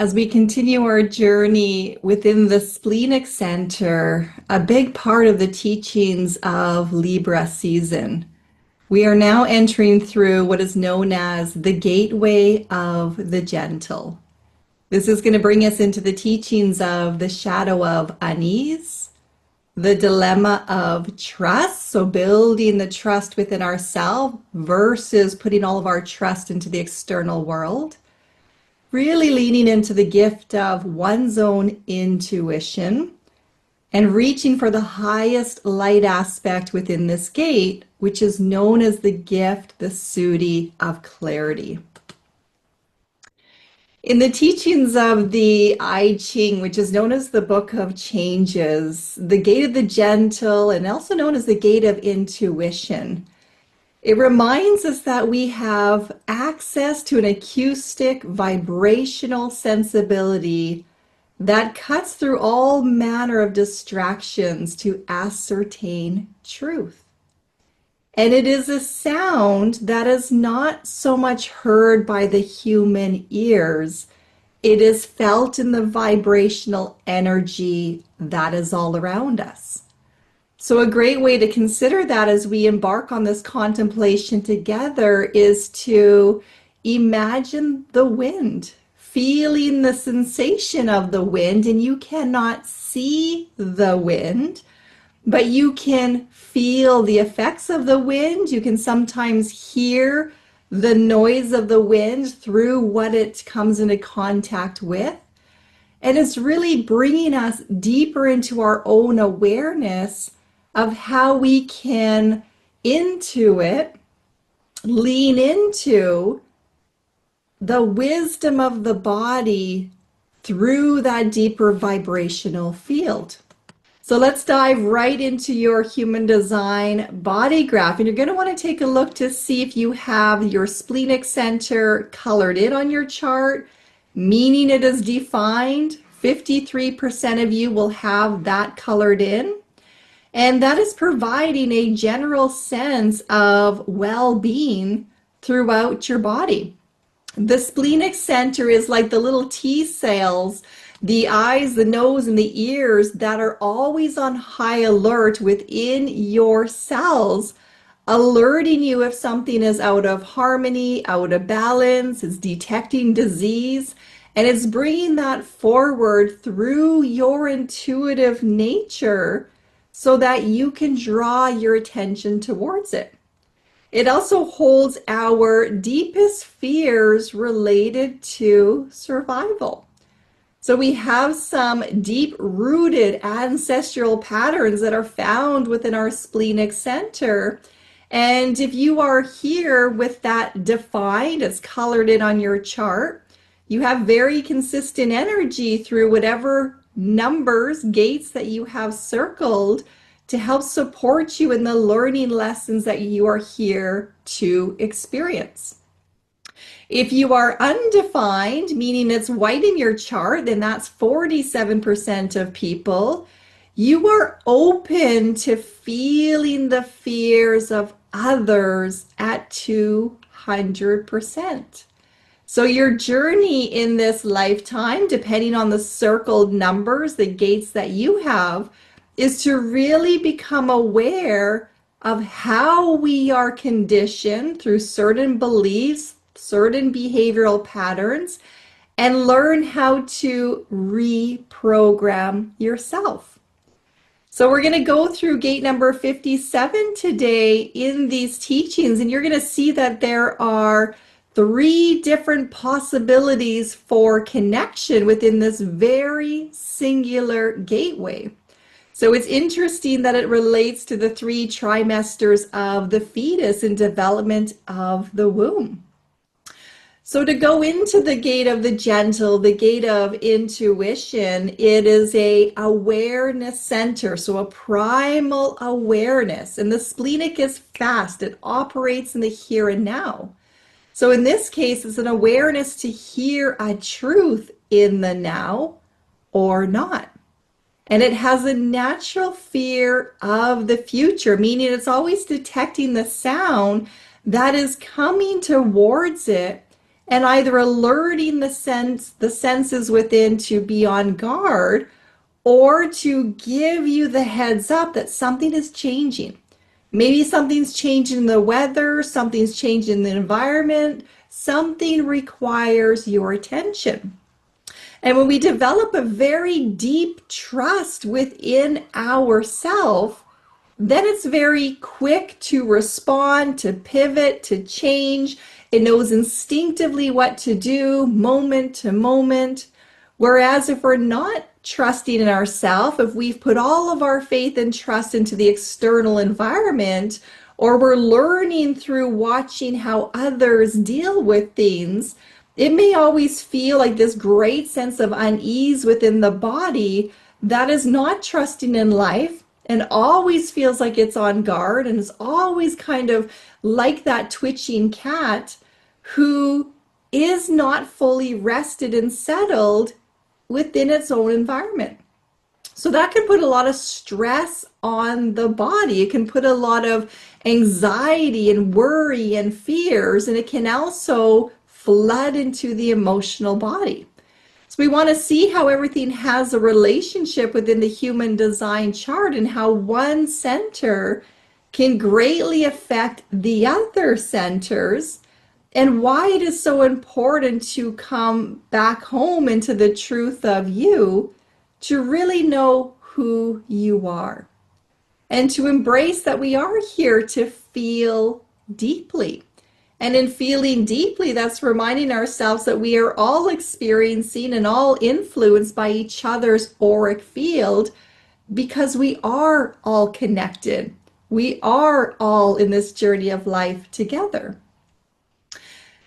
As we continue our journey within the splenic center, a big part of the teachings of Libra season, we are now entering through what is known as the gateway of the gentle. This is going to bring us into the teachings of the shadow of unease, the dilemma of trust, so building the trust within ourselves versus putting all of our trust into the external world. Really leaning into the gift of one's own intuition and reaching for the highest light aspect within this gate, which is known as the gift, the Sudi of clarity. In the teachings of the I Ching, which is known as the Book of Changes, the gate of the gentle, and also known as the gate of intuition, it reminds us that we have access to an acoustic vibrational sensibility that cuts through all manner of distractions to ascertain truth. And it is a sound that is not so much heard by the human ears. It is felt in the vibrational energy that is all around us. So a great way to consider that as we embark on this contemplation together is to imagine the wind, feeling the sensation of the wind, and you cannot see the wind, but you can feel the effects of the wind. You can sometimes hear the noise of the wind through what it comes into contact with. And it's really bringing us deeper into our own awareness of how we can intuit, lean into the wisdom of the body through that deeper vibrational field. So let's dive right into your human design body graph. And you're going to want to take a look to see if you have your splenic center colored in on your chart, meaning it is defined. 53% of you will have that colored in. And that is providing a general sense of well-being throughout your body. The splenic center is like the little T cells, the eyes, the nose, and the ears that are always on high alert within your cells, alerting you if something is out of harmony, out of balance, it's detecting disease, and it's bringing that forward through your intuitive nature so that you can draw your attention towards it. It also holds our deepest fears related to survival. So we have some deep-rooted ancestral patterns that are found within our splenic center. And if you are here with that defined, it's colored in on your chart, you have very consistent energy through whatever numbers, gates that you have circled to help support you in the learning lessons that you are here to experience. If you are undefined, meaning it's white in your chart, then that's 47% of people. You are open to feeling the fears of others at 200%. So your journey in this lifetime, depending on the circled numbers, the gates that you have, is to really become aware of how we are conditioned through certain beliefs, certain behavioral patterns, and learn how to reprogram yourself. So we're going to go through gate number 57 today in these teachings, and you're going to see that there are 3 different possibilities for connection within this very singular gateway. So it's interesting that it relates to the 3 trimesters of the fetus and development of the womb. So to go into the gate of the gentle, the gate of intuition, it is a awareness center, so a primal awareness. And the splenic is fast. It operates in the here and now. So in this case, it's an awareness to hear a truth in the now or not. And it has a natural fear of the future, meaning it's always detecting the sound that is coming towards it and either alerting the senses within to be on guard, or to give you the heads up that something is changing. Maybe something's changing in the weather, something's changing in the environment, something requires your attention. And when we develop a very deep trust within ourself, then it's very quick to respond, to pivot, to change. It knows instinctively what to do, moment to moment. Whereas if we're not trusting in ourselves, if we've put all of our faith and trust into the external environment, or we're learning through watching how others deal with things, it may always feel like this great sense of unease within the body that is not trusting in life and always feels like it's on guard and is always kind of like that twitching cat who is not fully rested and settled within its own environment. So that can put a lot of stress on the body. It can put a lot of anxiety and worry and fears, and it can also flood into the emotional body. So we want to see how everything has a relationship within the human design chart and how one center can greatly affect the other centers, and why it is so important to come back home into the truth of you, to really know who you are, and to embrace that we are here to feel deeply. And in feeling deeply, that's reminding ourselves that we are all experiencing and all influenced by each other's auric field, because we are all connected. We are all in this journey of life together.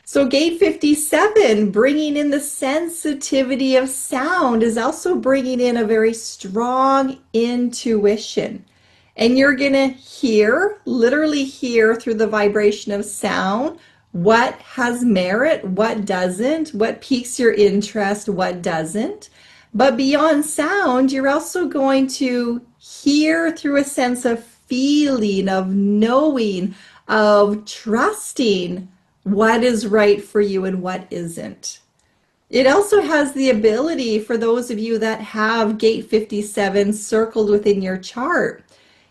So gate 57, bringing in the sensitivity of sound, is also bringing in a very strong intuition. And you're going to hear, literally hear through the vibration of sound, what has merit, what doesn't, what piques your interest, what doesn't. But beyond sound, you're also going to hear through a sense of feeling, of knowing, of trusting what is right for you and what isn't. It also has the ability, for those of you that have gate 57 circled within your chart,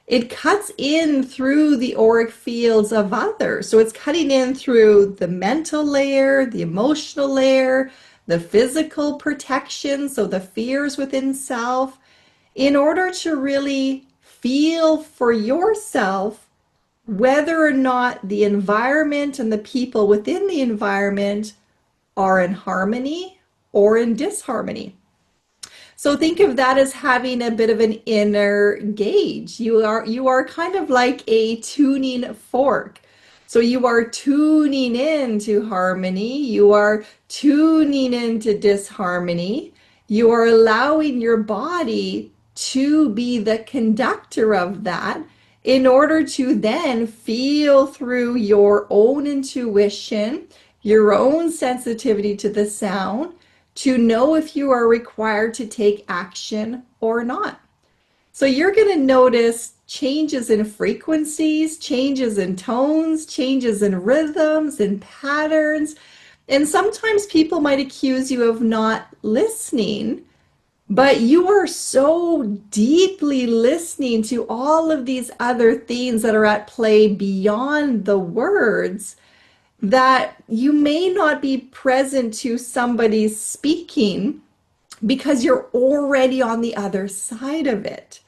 it cuts in through the auric fields of others. So it's cutting in through the mental layer, the emotional layer, the physical protection, so the fears within self, in order to really feel for yourself whether or not the environment and the people within the environment are in harmony or in disharmony. So think of that as having a bit of an inner gauge. You are kind of like a tuning fork. So you are tuning into harmony, you are tuning into disharmony, you are allowing your body to be the conductor of that, in order to then feel through your own intuition, your own sensitivity to the sound, to know if you are required to take action or not. So you're going to notice changes in frequencies, changes in tones, changes in rhythms and patterns. And sometimes people might accuse you of not listening, but you are so deeply listening to all of these other themes that are at play beyond the words, that you may not be present to somebody's speaking because you're already on the other side of it.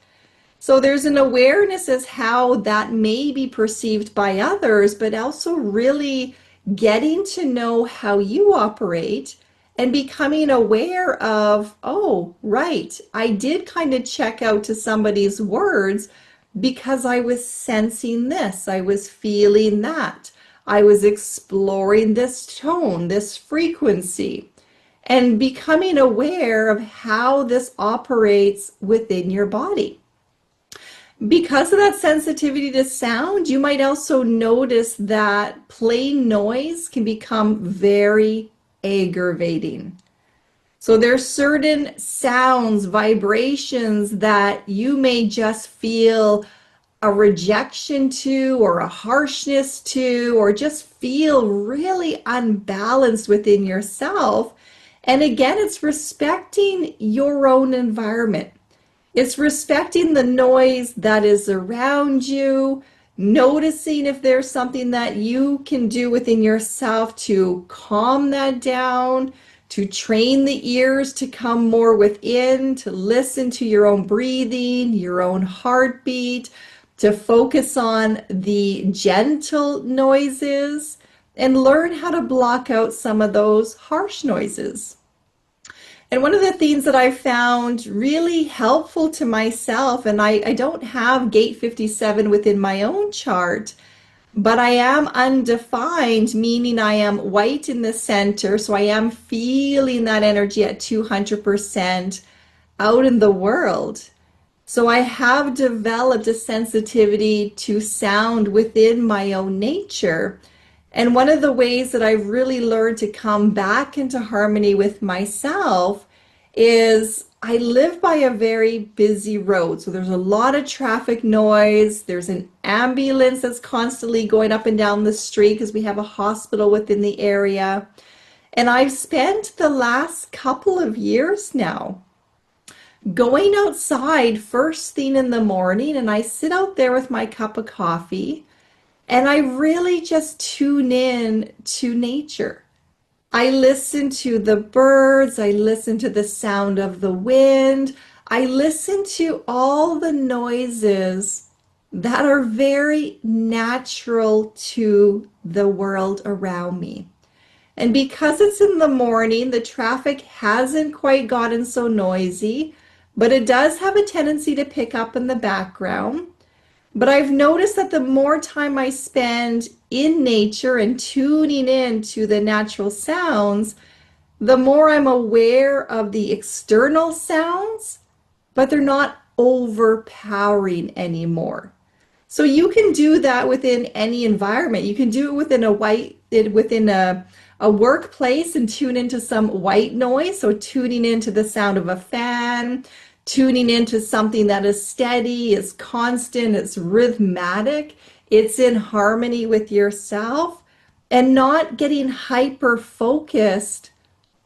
So there's an awareness as how that may be perceived by others, but also really getting to know how you operate and becoming aware of, oh, right, I did kind of check out to somebody's words because I was sensing this, I was feeling that, I was exploring this tone, this frequency, and becoming aware of how this operates within your body. Because of that sensitivity to sound, you might also notice that plain noise can become very aggravating. So there's certain sounds, vibrations that you may just feel a rejection to, or a harshness to, or just feel really unbalanced within yourself. And again, it's respecting your own environment. It's respecting the noise that is around you, noticing if there's something that you can do within yourself to calm that down, to train the ears to come more within, to listen to your own breathing, your own heartbeat, to focus on the gentle noises, and learn how to block out some of those harsh noises. And one of the things that I found really helpful to myself, and I don't have gate 57 within my own chart, but I am undefined, meaning I am white in the center. So I am feeling that energy at 200% out in the world. So I have developed a sensitivity to sound within my own nature. And one of the ways that I've really learned to come back into harmony with myself is I live by a very busy road. So there's a lot of traffic noise. There's an ambulance that's constantly going up and down the street because we have a hospital within the area. And I've spent the last couple of years now going outside first thing in the morning, and I sit out there with my cup of coffee and I really just tune in to nature. I listen to the birds, I listen to the sound of the wind, I listen to all the noises that are very natural to the world around me. And because it's in the morning, the traffic hasn't quite gotten so noisy, but it does have a tendency to pick up in the background. But I've noticed that the more time I spend in nature and tuning in to the natural sounds, the more I'm aware of the external sounds, but they're not overpowering anymore. So you can do that within any environment. You can do it within a workplace and tune into some white noise. So tuning into the sound of a fan, tuning into something that is steady, is constant, it's rhythmic, it's in harmony with yourself, and not getting hyper focused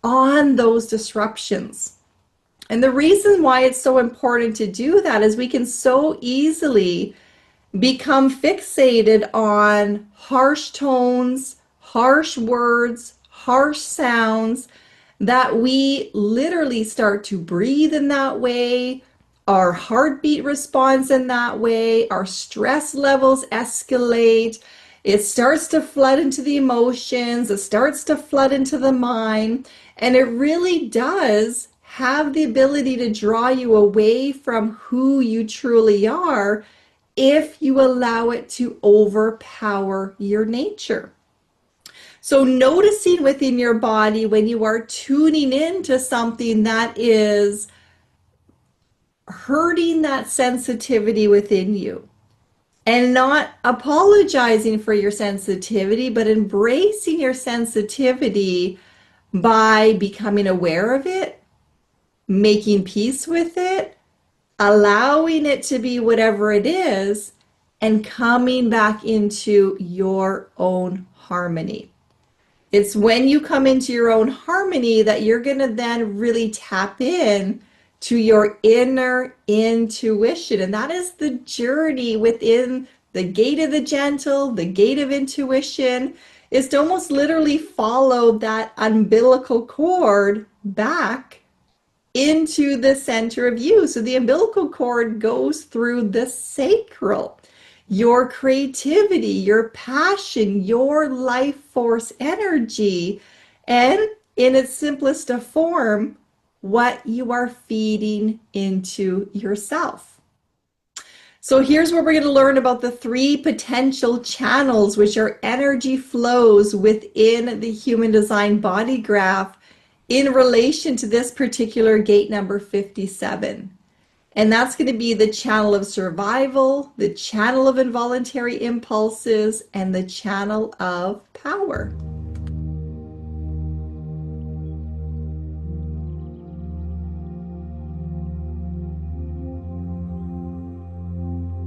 on those disruptions. And the reason why it's so important to do that is we can so easily become fixated on harsh tones, harsh words, harsh sounds, that we literally start to breathe in that way, our heartbeat responds in that way, our stress levels escalate, it starts to flood into the emotions, it starts to flood into the mind, and it really does have the ability to draw you away from who you truly are if you allow it to overpower your nature. So noticing within your body when you are tuning into something that is hurting that sensitivity within you, and not apologizing for your sensitivity, but embracing your sensitivity by becoming aware of it, making peace with it, allowing it to be whatever it is, and coming back into your own harmony. It's when you come into your own harmony that you're going to then really tap in to your inner intuition. And that is the journey within the gate of the gentle, the gate of intuition, is to almost literally follow that umbilical cord back into the center of you. So the umbilical cord goes through the sacral, your creativity, your passion, your life force energy, and in its simplest of form, what you are feeding into yourself. So here's where we're going to learn about the 3 potential channels, which are energy flows within the human design body graph in relation to this particular gate number 57. And that's going to be the channel of survival, the channel of involuntary impulses, and the channel of power.